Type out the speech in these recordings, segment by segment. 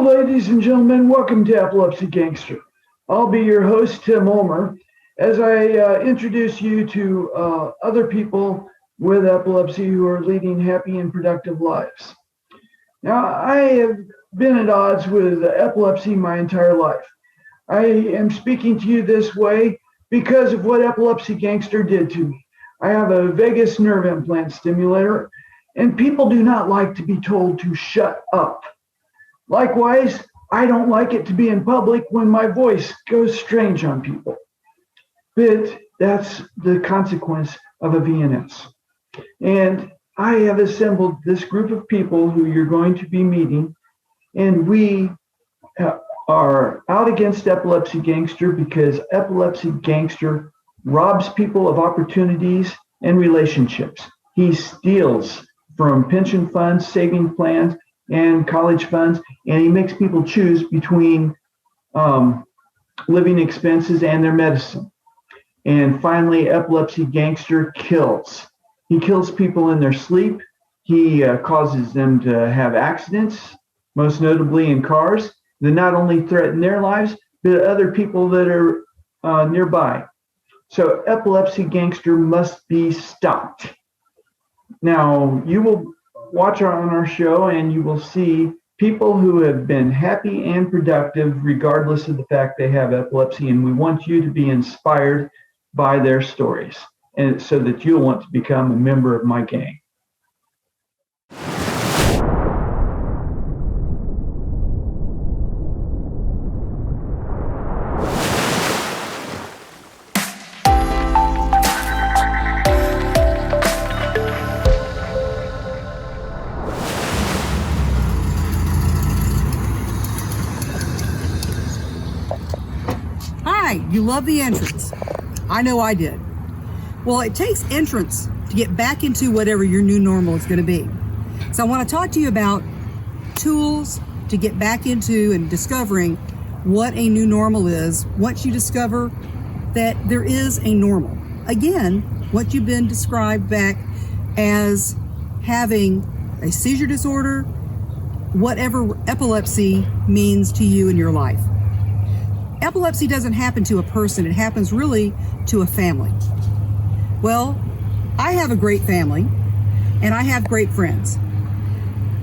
Hello, ladies and gentlemen. Welcome to Epilepsy Gangster. I'll be your host, Tim Ulmer, as I introduce you to other people with epilepsy who are leading happy and productive lives. Now, I have been at odds with epilepsy my entire life. I am speaking to you this way because of what Epilepsy Gangster did to me. I have a vagus nerve implant stimulator, and people do not like to be told to shut up. Likewise, I don't like it to be in public when my voice goes strange on people. But that's the consequence of a VNS. And I have assembled this group of people who you're going to be meeting, and we are out against Epilepsy Gangster because Epilepsy Gangster robs people of opportunities and relationships. He steals from pension funds, saving plans, and college funds, and he makes people choose between living expenses and their medicine. And finally, Epilepsy Gangster kills. He kills people in their sleep. He causes them to have accidents, most notably in cars, that not only threaten their lives, but other people that are nearby. So Epilepsy Gangster must be stopped. Now, you will watch on our show and you will see people who have been happy and productive regardless of the fact they have epilepsy, and we want you to be inspired by their stories, and so that you'll want to become a member of my gang. You love the entrance. I know I did. Well, it takes entrance to get back into whatever your new normal is going to be. So I want to talk to you about tools to get back into and discovering what a new normal is once you discover that there is a normal. Again, what you've been described back as having a seizure disorder, whatever epilepsy means to you in your life. Epilepsy doesn't happen to a person, it happens really to a family. Well, I have a great family and I have great friends.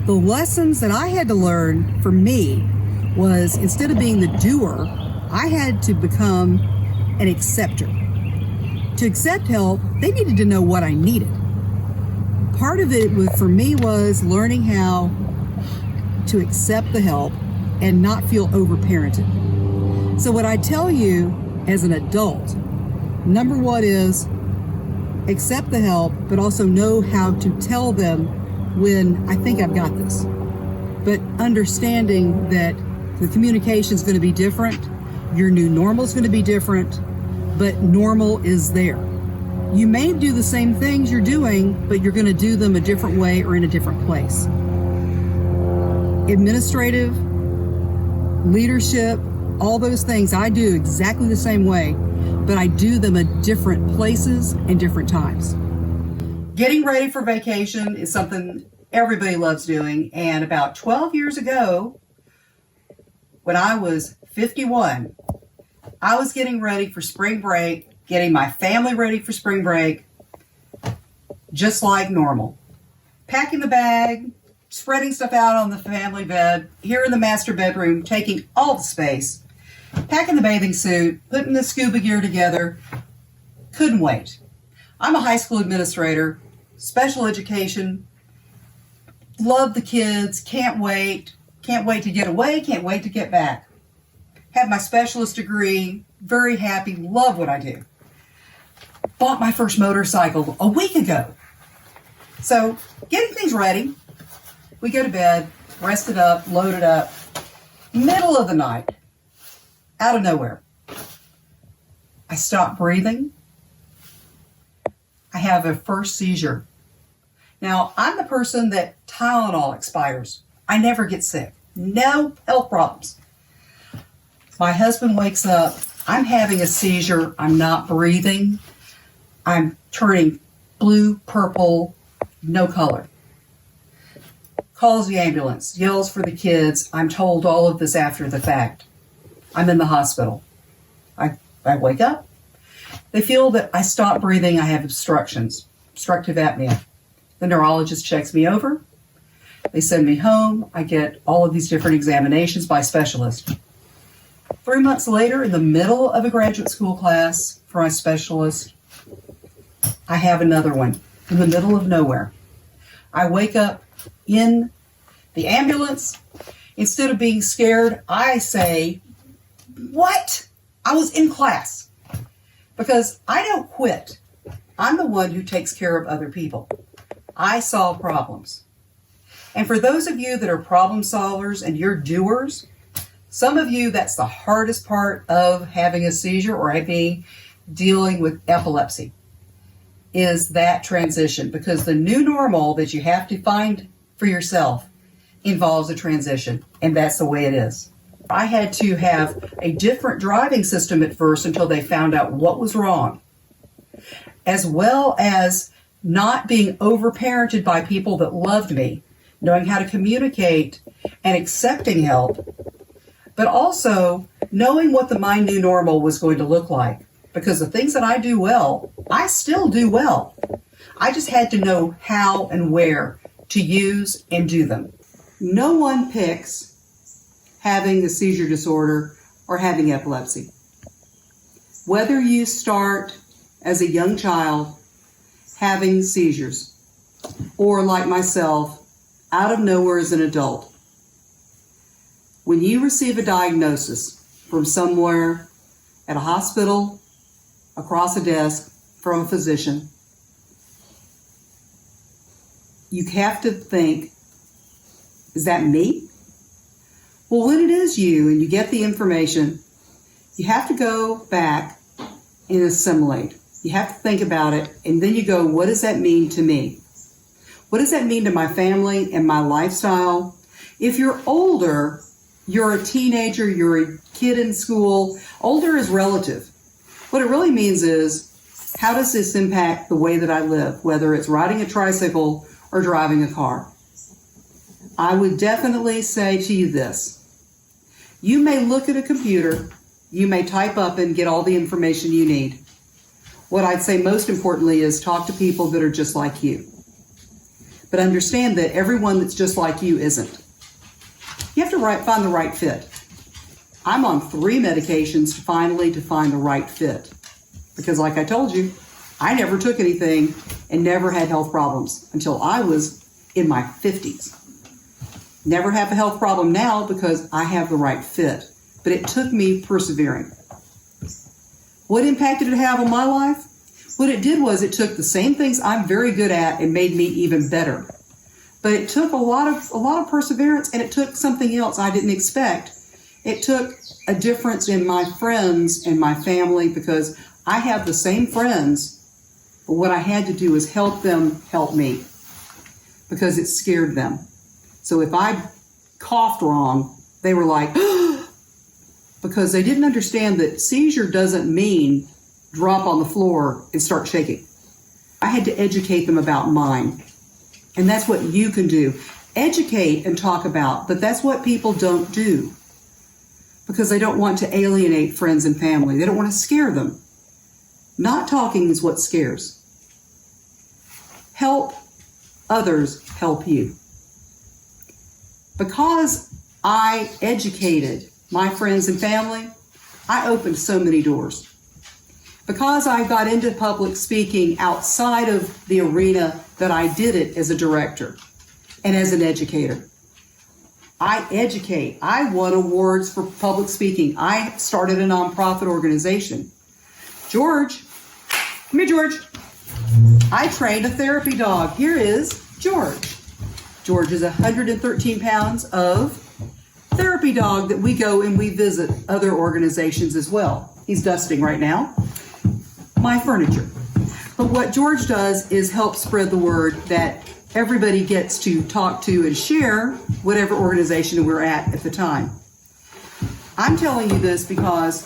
The lessons that I had to learn for me was, instead of being the doer, I had to become an acceptor. To accept help, they needed to know what I needed. Part of it for me was learning how to accept the help and not feel overparented. So what I tell you as an adult, number one is accept the help, but also know how to tell them when I think I've got this. But understanding that the communication is going to be different, your new normal is going to be different, but normal is there. You may do the same things you're doing, but you're going to do them a different way or in a different place. Administrative, leadership, all those things I do exactly the same way, but I do them at different places and different times. Getting ready for vacation is something everybody loves doing. And about 12 years ago, when I was 51, I was getting ready for spring break, getting my family ready for spring break, just like normal. Packing the bag, spreading stuff out on the family bed, here in the master bedroom, taking all the space, packing the bathing suit, putting the scuba gear together. Couldn't wait. I'm a high school administrator, special education, love the kids, can't wait to get away, can't wait to get back. Have my specialist degree, very happy, love what I do. Bought my first motorcycle a week ago. So, getting things ready, we go to bed, rested up, loaded up, middle of the night, out of nowhere, I stop breathing. I have a first seizure. Now, I'm the person that Tylenol expires. I never get sick. No health problems. My husband wakes up. I'm having a seizure. I'm not breathing. I'm turning blue, purple, no color. calls the ambulance, yells for the kids. I'm told all of this after the fact. I'm in the hospital. I wake up. They feel that I stop breathing. I have obstructions, obstructive apnea. The neurologist checks me over. They send me home. I get all of these different examinations by specialists. 3 months later, in the middle of a graduate school class for my specialist, I have another one in the middle of nowhere. I wake up in the ambulance. Instead of being scared, I say, "What? I was in class." Because I don't quit. I'm the one who takes care of other people. I solve problems. And for those of you that are problem solvers and you're doers, some of you, that's the hardest part of having a seizure or dealing with epilepsy, is that transition, because the new normal that you have to find for yourself involves a transition, and that's the way it is. I had to have a different driving system at first until they found out what was wrong, as well as not being overparented by people that loved me, knowing how to communicate and accepting help, but also knowing what my new normal was going to look like. Because the things that I do well, I still do well. I just had to know how and where to use and do them. No one picks having a seizure disorder or having epilepsy. Whether you start as a young child having seizures, or like myself, out of nowhere as an adult, when you receive a diagnosis from somewhere at a hospital, across a desk, from a physician, you have to think, is that me? Well, when it is you and you get the information, you have to go back and assimilate. You have to think about it, and then you go, what does that mean to me? What does that mean to my family and my lifestyle? If you're older, you're a teenager, you're a kid in school, older is relative. What it really means is, how does this impact the way that I live, whether it's riding a tricycle or driving a car? I would definitely say to you this. You may look at a computer, you may type up and get all the information you need. What I'd say most importantly is talk to people that are just like you. But understand that everyone that's just like you isn't. You have to find the right fit. I'm on 3 medications to find the right fit. Because like I told you, I never took anything and never had health problems until I was in my 50s. Never have a health problem now because I have the right fit. But it took me persevering. What impact did it have on my life? What it did was it took the same things I'm very good at and made me even better. But it took a lot of perseverance, and it took something else I didn't expect. It took a difference in my friends and my family, because I have the same friends, but what I had to do is help them help me, because it scared them. So if I coughed wrong, they were like, because they didn't understand that seizure doesn't mean drop on the floor and start shaking. I had to educate them about mine. And that's what you can do. Educate and talk about, but that's what people don't do, because they don't want to alienate friends and family. They don't want to scare them. Not talking is what scares. Help others help you. Because I educated my friends and family, I opened so many doors. Because I got into public speaking outside of the arena that I did it as a director and as an educator. I educate. I won awards for public speaking. I started a nonprofit organization. George, come here, George. I trained a therapy dog. Here is George. George is 113 pounds of therapy dog that we go and we visit other organizations as well. He's dusting right now my furniture. But what George does is help spread the word that everybody gets to talk to and share whatever organization we're at the time. I'm telling you this because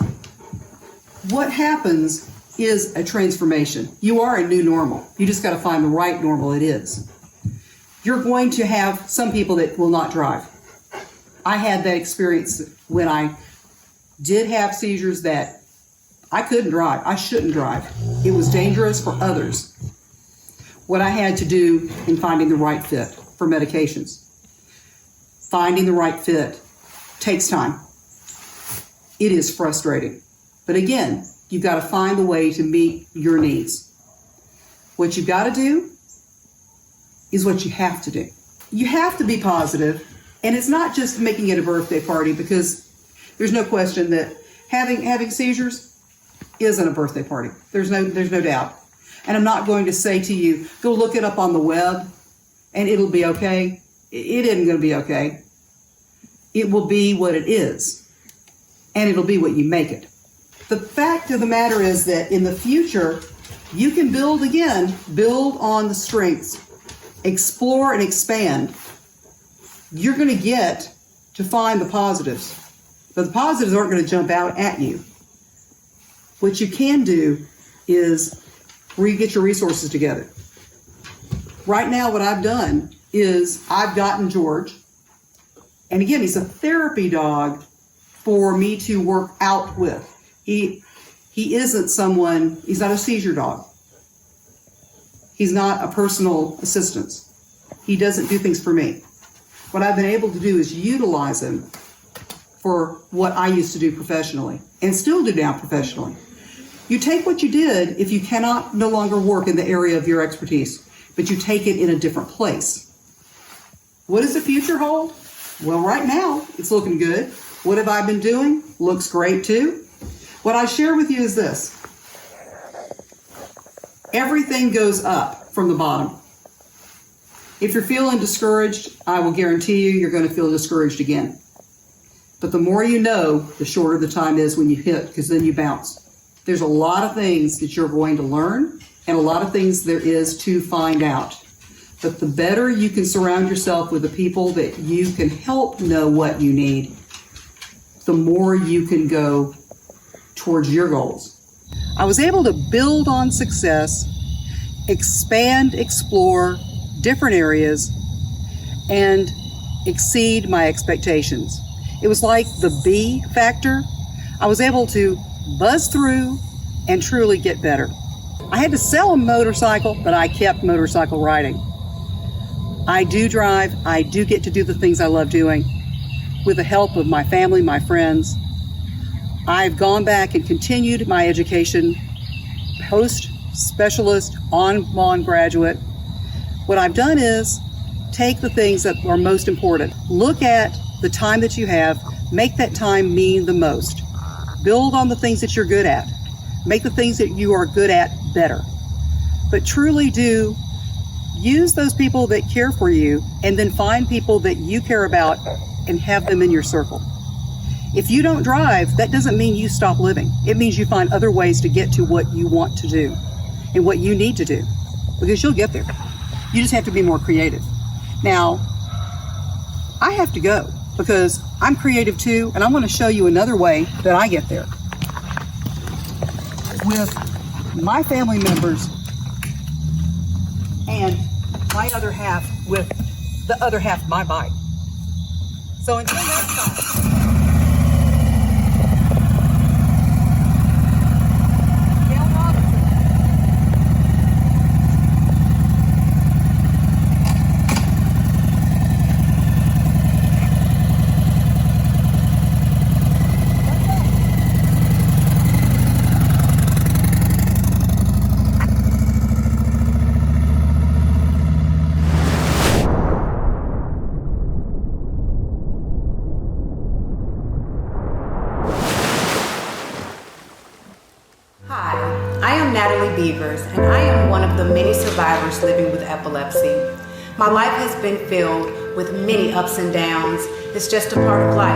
what happens is a transformation. You are a new normal. You just got to find the right normal it is. You're going to have some people that will not drive. I had that experience when I did have seizures that I couldn't drive. I shouldn't drive. It was dangerous for others. What I had to do in finding the right fit for medications. Finding the right fit takes time. It is frustrating. But again, you've got to find a way to meet your needs. What you've got to do is what you have to do. You have to be positive, and it's not just making it a birthday party, because there's no question that having seizures isn't a birthday party. There's no doubt. And I'm not going to say to you, go look it up on the web and it'll be okay. It isn't going to be okay. It will be what it is, and it'll be what you make it. The fact of the matter is that in the future, you can build on the strengths, explore and expand. You're going to get to find the positives, but the positives aren't going to jump out at you. What you can do is get your resources together. Right now, what I've done is I've gotten George, and again, he's a therapy dog for me to work out with. He isn't someone, he's not a seizure dog. He's not a personal assistant. He doesn't do things for me. What I've been able to do is utilize him for what I used to do professionally and still do now professionally. You take what you did if you cannot no longer work in the area of your expertise, but you take it in a different place. What does the future hold? Well, right now, it's looking good. What have I been doing? Looks great too. What I share with you is this. Everything goes up from the bottom. If you're feeling discouraged, I will guarantee you're going to feel discouraged again. But the more you know, the shorter the time is when you hit, because then you bounce. There's a lot of things that you're going to learn and a lot of things there is to find out. But the better you can surround yourself with the people that you can help know what you need, the more you can go towards your goals. I was able to build on success, expand, explore different areas, and exceed my expectations. It was like the B factor. I was able to buzz through and truly get better. I had to sell a motorcycle, but I kept motorcycle riding. I do drive. I do get to do the things I love doing with the help of my family, my friends. I've gone back and continued my education, post specialist, on graduate. What I've done is take the things that are most important. Look at the time that you have. Make that time mean the most. Build on the things that you're good at. Make the things that you are good at better. But truly do use those people that care for you, and then find people that you care about and have them in your circle. If you don't drive, that doesn't mean you stop living. It means you find other ways to get to what you want to do and what you need to do, because you'll get there. You just have to be more creative. Now, I have to go because I'm creative too, and I'm going to show you another way that I get there. With my family members and my other half with the other half of my bike. So until next time. And I am one of the many survivors living with epilepsy. My life has been filled with many ups and downs. It's just a part of life.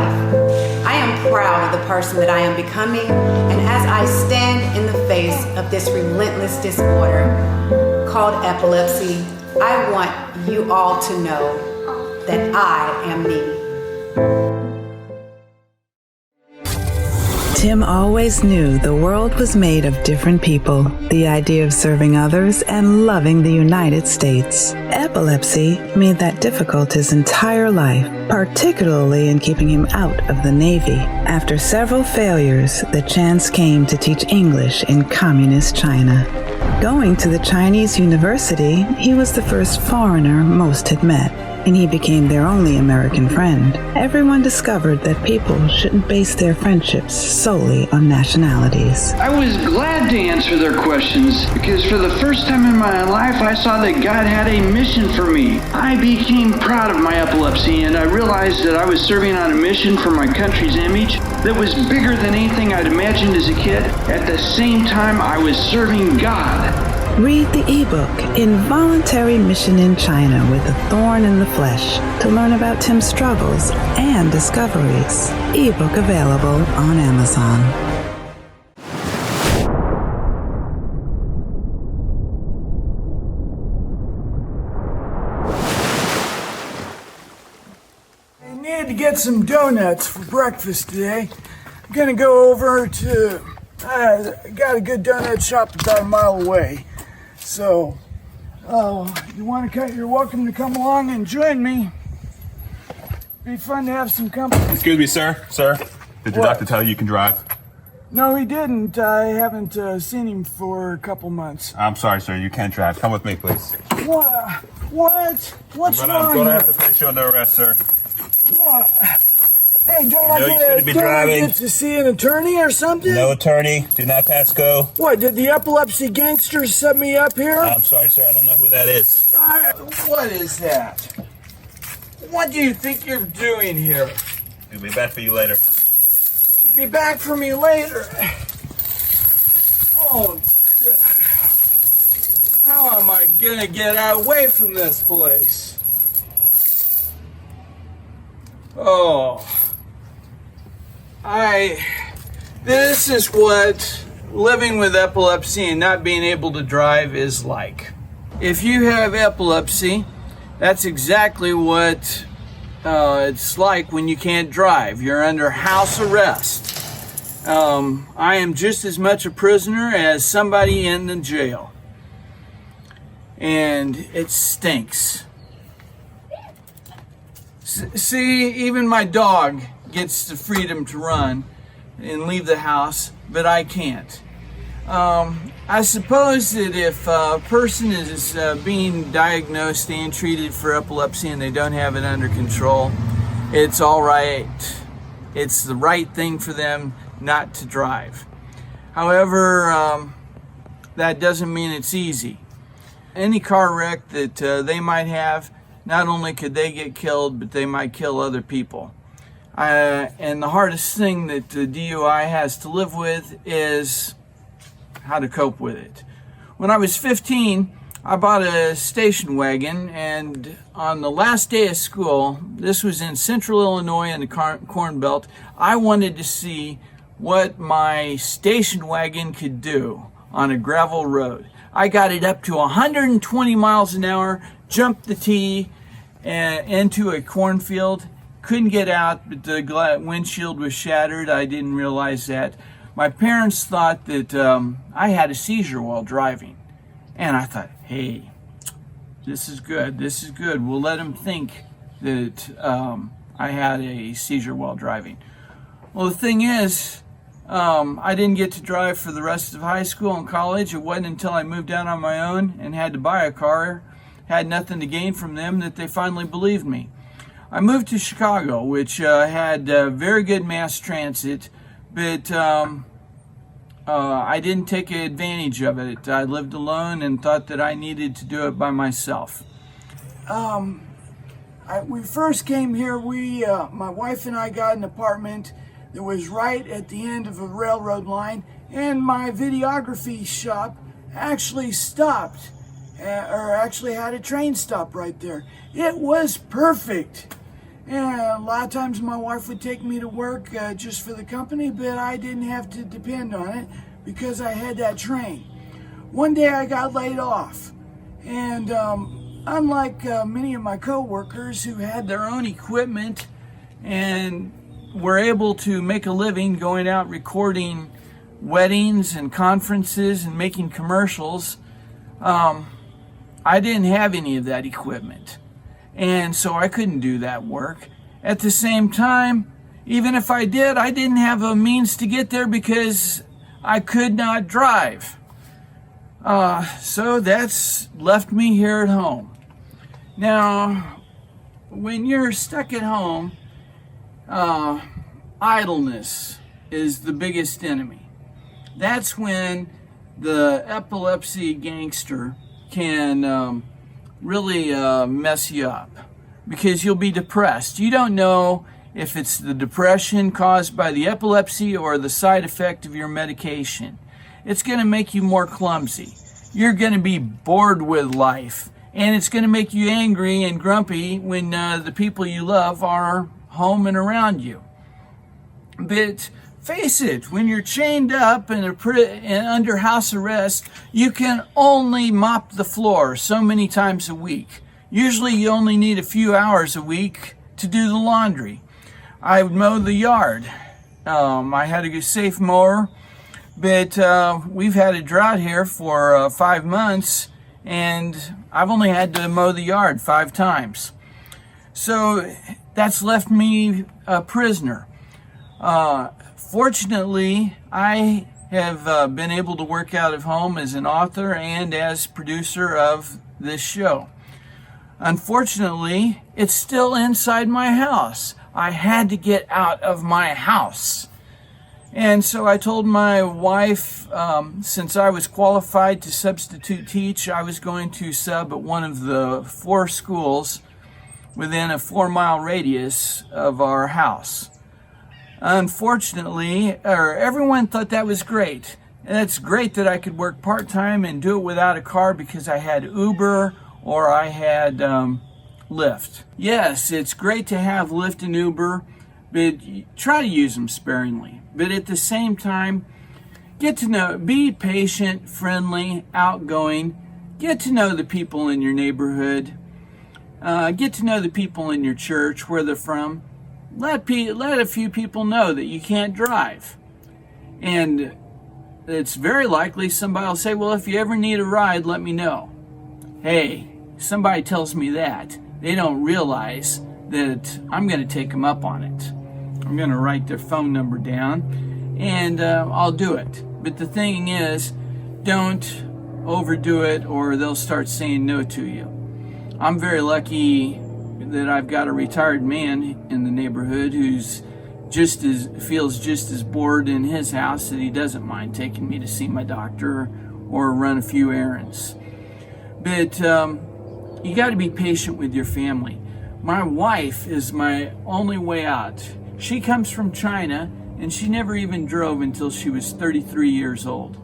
I am proud of the person that I am becoming, and as I stand in the face of this relentless disorder called epilepsy, I want you all to know that I am me. Tim always knew the world was made of different people, the idea of serving others, and loving the United States. Epilepsy made that difficult his entire life, particularly in keeping him out of the Navy. After several failures, the chance came to teach English in communist China. Going to the Chinese university, he was the first foreigner most had met, and he became their only American friend. Everyone discovered that people shouldn't base their friendships solely on nationalities. I was glad to answer their questions because for the first time in my life, I saw that God had a mission for me. I became proud of my epilepsy, and I realized that I was serving on a mission for my country's image that was bigger than anything I'd imagined as a kid. At the same time, I was serving God. Read the ebook, Involuntary Mission in China with a Thorn in the Flesh, to learn about Tim's struggles and discoveries. Ebook available on Amazon. I need to get some donuts for breakfast today. I'm gonna go over to, got a good donut shop about a mile away. So, you're welcome to come along and join me. Be fun to have some company. Excuse me, sir. Sir, did your doctor tell you you can drive? No, he didn't. I haven't seen him for a couple months. I'm sorry, sir. You can't drive. Come with me, please. What? What's wrong I'm going to here? have to place you under arrest, sir. What? Hey, don't know you shouldn't be driving. get to see an attorney or something? No attorney. Do not pass go. What, did the Epilepsy Gangster set me up here? I'm sorry, sir. I don't know who that is. What is that? What do you think you're doing here? We'll be back for you later. Be back for me later. Oh, how am I gonna get away from this place? Oh, this is what living with epilepsy and not being able to drive is like. If you have epilepsy, that's exactly what it's like when you can't drive. You're under house arrest. I am just as much a prisoner as somebody in the jail. And it stinks. See, even my dog gets the freedom to run and leave the house, but I can't. I suppose that if a person is being diagnosed and treated for epilepsy and they don't have it under control, it's all right. It's the right thing for them not to drive. However, that doesn't mean it's easy. Any car wreck that they might have, not only could they get killed, but they might kill other people. And the hardest thing that the DUI has to live with is how to cope with it. When I was 15, I bought a station wagon, and on the last day of school, this was in central Illinois in the Corn Belt, I wanted to see what my station wagon could do on a gravel road. I got it up to 120 miles an hour, jumped the T into a cornfield, couldn't get out, but the windshield was shattered. I didn't realize that. My parents thought that I had a seizure while driving. And I thought, hey, this is good. We'll let them think that I had a seizure while driving. Well, the thing is, I didn't get to drive for the rest of high school and college. It wasn't until I moved out on my own and had to buy a car, had nothing to gain from them, that they finally believed me. I moved to Chicago, which had very good mass transit, but I didn't take advantage of it. I lived alone and thought that I needed to do it by myself. We first came here, my wife and I got an apartment that was right at the end of a railroad line, and my videography shop actually stopped, or actually had a train stop right there. It was perfect. And a lot of times my wife would take me to work just for the company, but I didn't have to depend on it because I had that train. One day I got laid off, and unlike many of my co-workers who had their own equipment and were able to make a living going out recording weddings and conferences and making commercials, I didn't have any of that equipment. And so I couldn't do that work. At the same time, even if I did, I didn't have a means to get there because I could not drive. So that's left me here at home. Now, when you're stuck at home, idleness is the biggest enemy. That's when the epilepsy gangster can really mess you up, because you'll be depressed. You don't know if it's the depression caused by the epilepsy or the side effect of your medication. It's going to make you more clumsy. You're going to be bored with life, and it's going to make you angry and grumpy when the people you love are home and around you. But face it, when you're chained up and under house arrest, you can only mop the floor so many times a week. Usually you only need a few hours a week to do the laundry. I would mow the yard. I had a safe mower, but we've had a drought here for 5 months, and I've only had to mow the yard 5 times. So that's left me a prisoner. Fortunately, I have been able to work out of home as an author and as producer of this show. Unfortunately, it's still inside my house. I had to get out of my house. And so I told my wife, since I was qualified to substitute teach, I was going to sub at one of the 4 schools within a 4-mile radius of our house. Unfortunately, everyone thought that was great. And it's great that I could work part-time and do it without a car because I had Uber or I had Lyft. Yes, it's great to have Lyft and Uber, but try to use them sparingly. But at the same time, be patient, friendly, outgoing. Get to know the people in your neighborhood. Get to know the people in your church, where they're from. Let a few people know that you can't drive. And it's very likely somebody will say, well, if you ever need a ride, let me know. Hey, somebody tells me that, they don't realize that I'm going to take them up on it. I'm going to write their phone number down, and I'll do it. But the thing is, don't overdo it or they'll start saying no to you. I'm very lucky that I've got a retired man in the neighborhood who's feels just as bored in his house that he doesn't mind taking me to see my doctor or run a few errands. But you got to be patient with your family. My wife is my only way out. She comes from China, and she never even drove until she was 33 years old.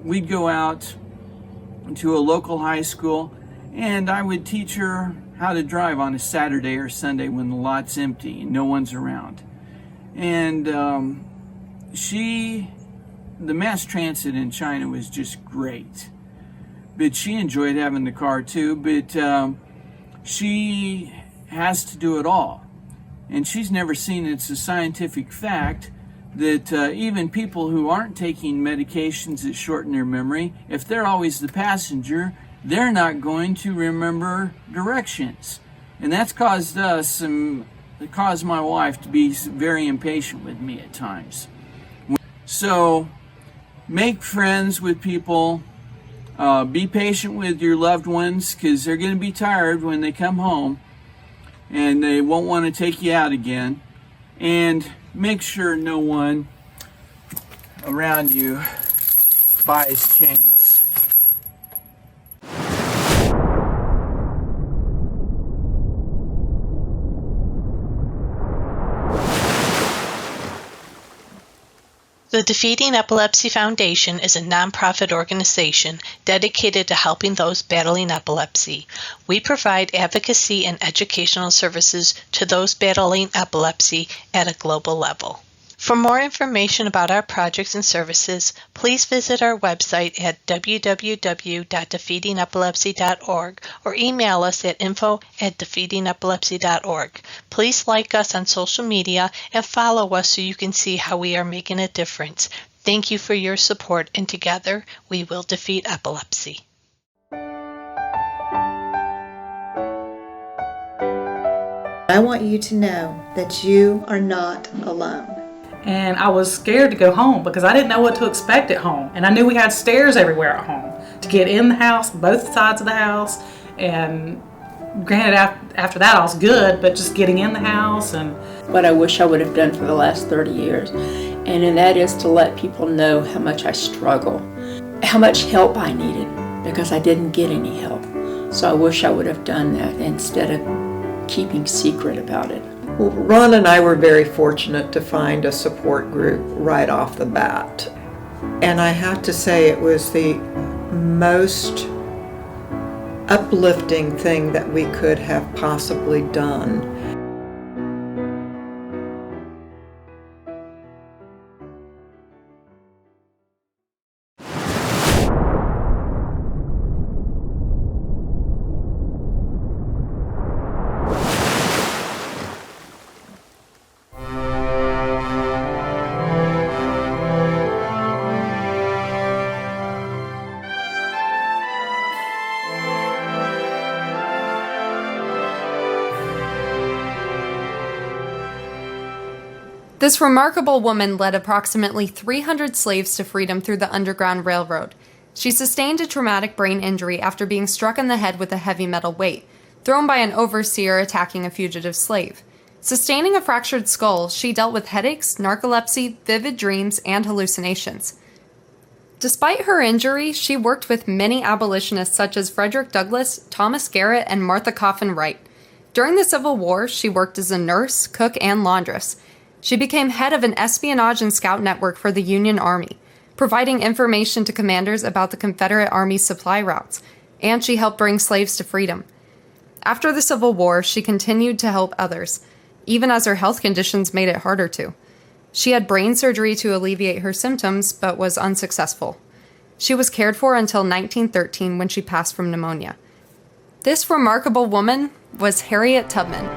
We'd go out to a local high school, and I would teach her how to drive on a Saturday or Sunday when the lot's empty and no one's around. And the mass transit in China was just great. But she enjoyed having the car too, but she has to do it all. And she's never seen it's a scientific fact that even people who aren't taking medications that shorten their memory, if they're always the passenger, they're not going to remember directions. And that's caused my wife to be very impatient with me at times. So make friends with people. Be patient with your loved ones, because they're going to be tired when they come home and they won't want to take you out again. And make sure no one around you buys chains. The Defeating Epilepsy Foundation is a nonprofit organization dedicated to helping those battling epilepsy. We provide advocacy and educational services to those battling epilepsy at a global level. For more information about our projects and services, please visit our website at www.defeatingepilepsy.org or email us at info@defeatingepilepsy.org. Please like us on social media and follow us so you can see how we are making a difference. Thank you for your support, and together we will defeat epilepsy. I want you to know that you are not alone. And I was scared to go home because I didn't know what to expect at home. And I knew we had stairs everywhere at home to get in the house, both sides of the house. And granted, after that, I was good, but just getting in the house and what I wish I would have done for the last 30 years. And that is to let people know how much I struggle, how much help I needed, because I didn't get any help. So I wish I would have done that instead of keeping secret about it. Well, Ron and I were very fortunate to find a support group right off the bat. And I have to say it was the most uplifting thing that we could have possibly done. This remarkable woman led approximately 300 slaves to freedom through the Underground Railroad. She sustained a traumatic brain injury after being struck in the head with a heavy metal weight, thrown by an overseer attacking a fugitive slave. Sustaining a fractured skull, she dealt with headaches, narcolepsy, vivid dreams, and hallucinations. Despite her injury, she worked with many abolitionists such as Frederick Douglass, Thomas Garrett, and Martha Coffin Wright. During the Civil War, she worked as a nurse, cook, and laundress. She became head of an espionage and scout network for the Union Army, providing information to commanders about the Confederate Army's supply routes, and she helped bring slaves to freedom. After the Civil War, she continued to help others, even as her health conditions made it harder to. She had brain surgery to alleviate her symptoms, but was unsuccessful. She was cared for until 1913 when she passed from pneumonia. This remarkable woman was Harriet Tubman.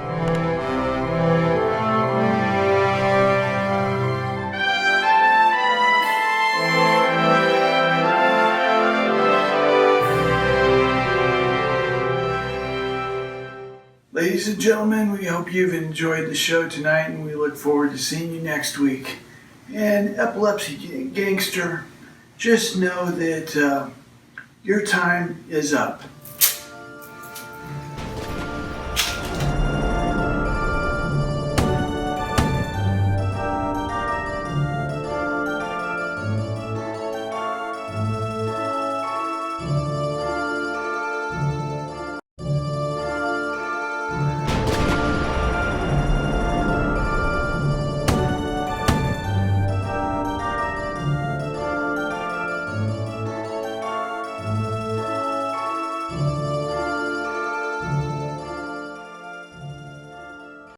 Ladies and gentlemen, we hope you've enjoyed the show tonight, and we look forward to seeing you next week. And Epilepsy Gangster, just know that your time is up.